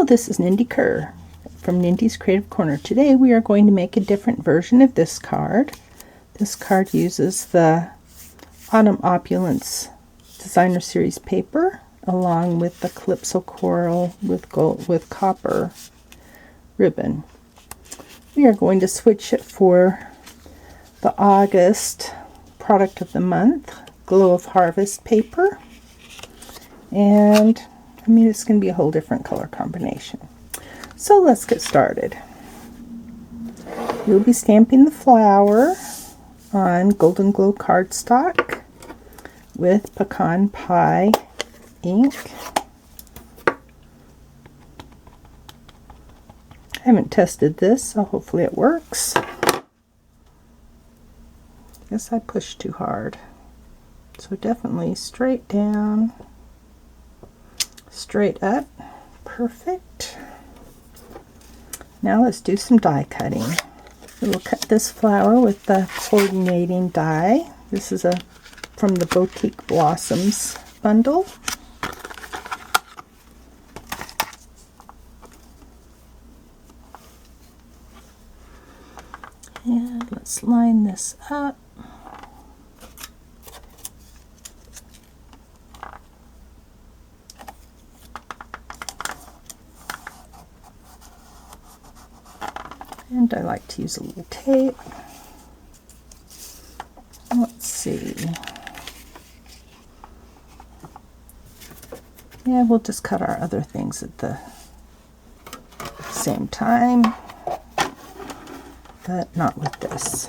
Hello, this is Nindy Kerr from Nindy's Creative Corner. Today we are going to make a different version of this card. This card uses the Autumn Opulence Designer Series paper along with the Calypso Coral with copper ribbon. We are going to switch it for the August product of the month, Glow of Harvest paper. And it's going to be a whole different color combination. So let's get started. You'll be stamping the flower on Golden Glow cardstock with Pecan Pie ink. I haven't tested this, so hopefully it works. Guess I pushed too hard. So definitely straight down, straight up. Perfect. Now let's do some die cutting. We'll cut this flower with the coordinating die. This is from the Boutique Blossoms bundle. And let's line this up. And I like to use a little tape. Let's see. Yeah, we'll just cut our other things at the same time, but not with this.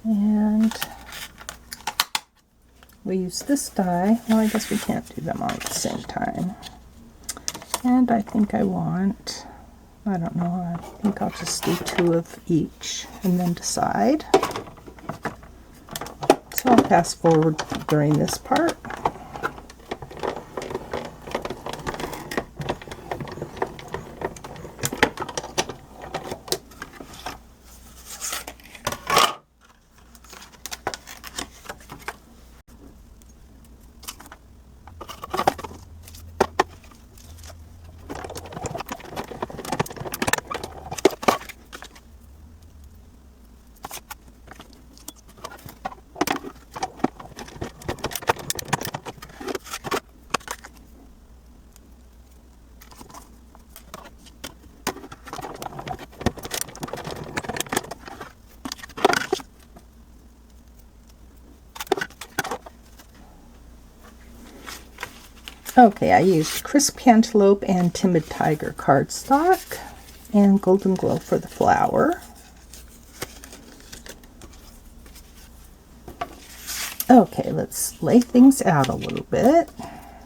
And we use this die. Well, I guess we can't do them all at the same time. And I think I don't know, I think I'll just do 2 of each and then decide. So I'll fast forward during this part. Okay, I used Crisp Cantaloupe and Timid Tiger cardstock and Golden Glow for the flower. Okay, let's lay things out a little bit.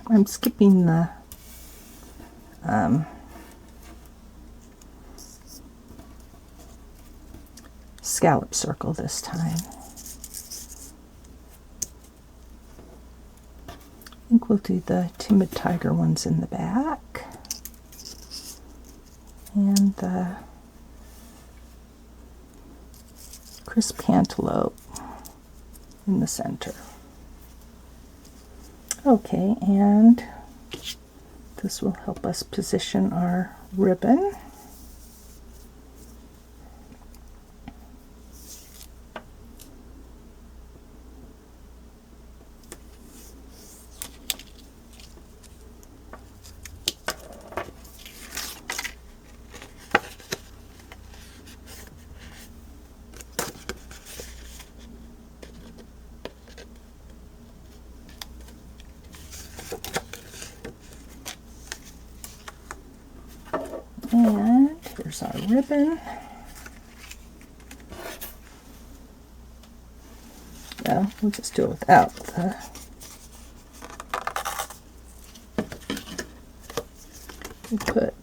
I'm skipping the scallop circle this time. I think we'll do the Timid Tiger ones in the back and the Crisp Cantaloupe in the center. Okay, and this will help us position our ribbon. And here's our ribbon. Yeah, we'll just do it without the we put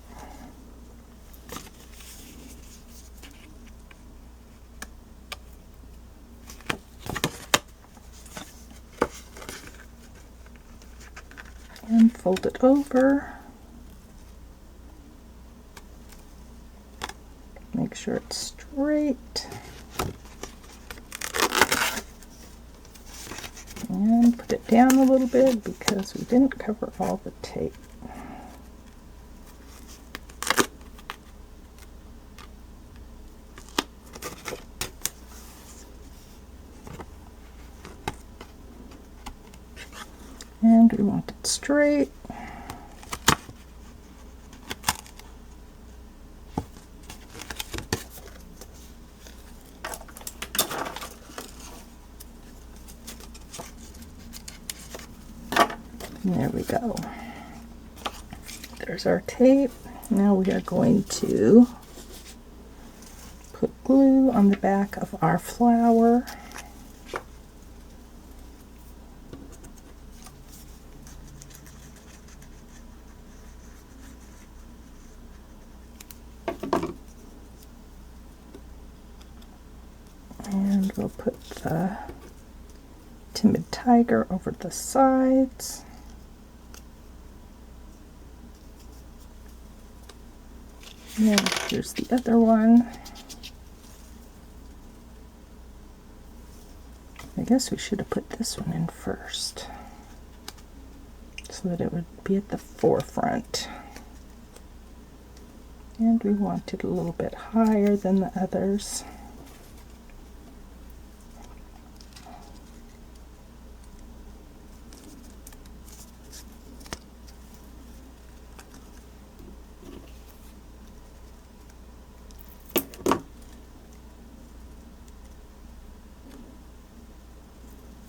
and fold it over. Make sure it's straight. And put it down a little bit because we didn't cover all the tape. And we want it straight. And there we go. There's our tape. Now we are going to put glue on the back of our flower. And we'll put the timid tiger over the sides. And here's the other one. I guess we should have put this one in first so that it would be at the forefront. And we want it a little bit higher than the others.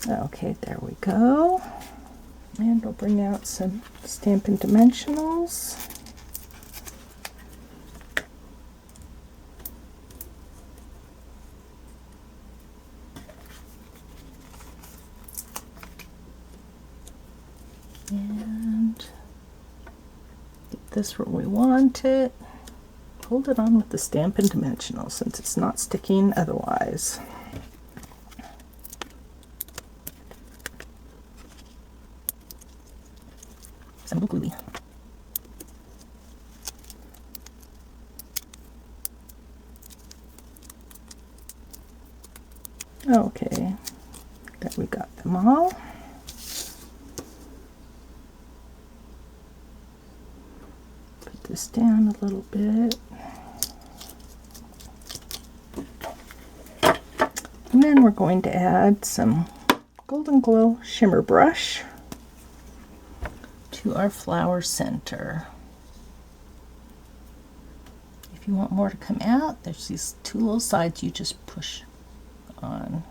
Okay, there we go. And we'll bring out some Stampin' Dimensionals. And get this where we want it. Hold it on with the Stampin' Dimensional since it's not sticking otherwise. Some glue. Okay, that we got them all. Put this down a little bit. And then we're going to add some Golden Glow Shimmer Brush to our flower center. If you want more to come out, there's these two little sides you just push on.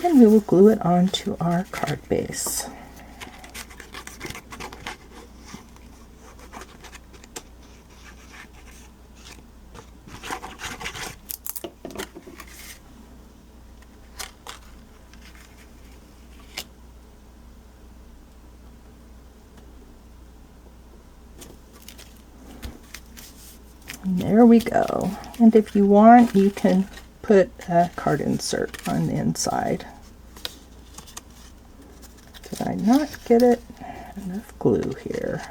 And we will glue it onto our card base. And there we go. And if you want, you can put a card insert on the inside. Did I not get it? Enough glue here.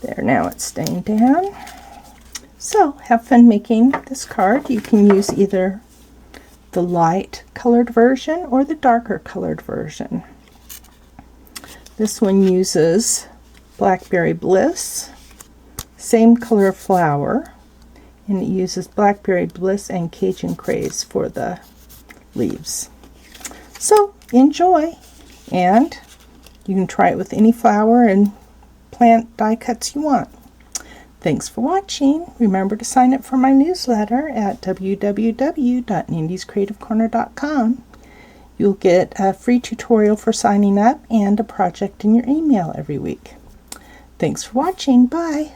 There, now it's staying down. So have fun making this card. You can use either the light colored version or the darker colored version. This one uses Blackberry Bliss, same color flower, and it uses Blackberry Bliss and Cajun Craze for the leaves. So enjoy, and you can try it with any flower and plant die cuts you want. Thanks for watching. Remember to sign up for my newsletter at www.nindiescreativecorner.com. You'll get a free tutorial for signing up and a project in your email every week. Thanks for watching. Bye.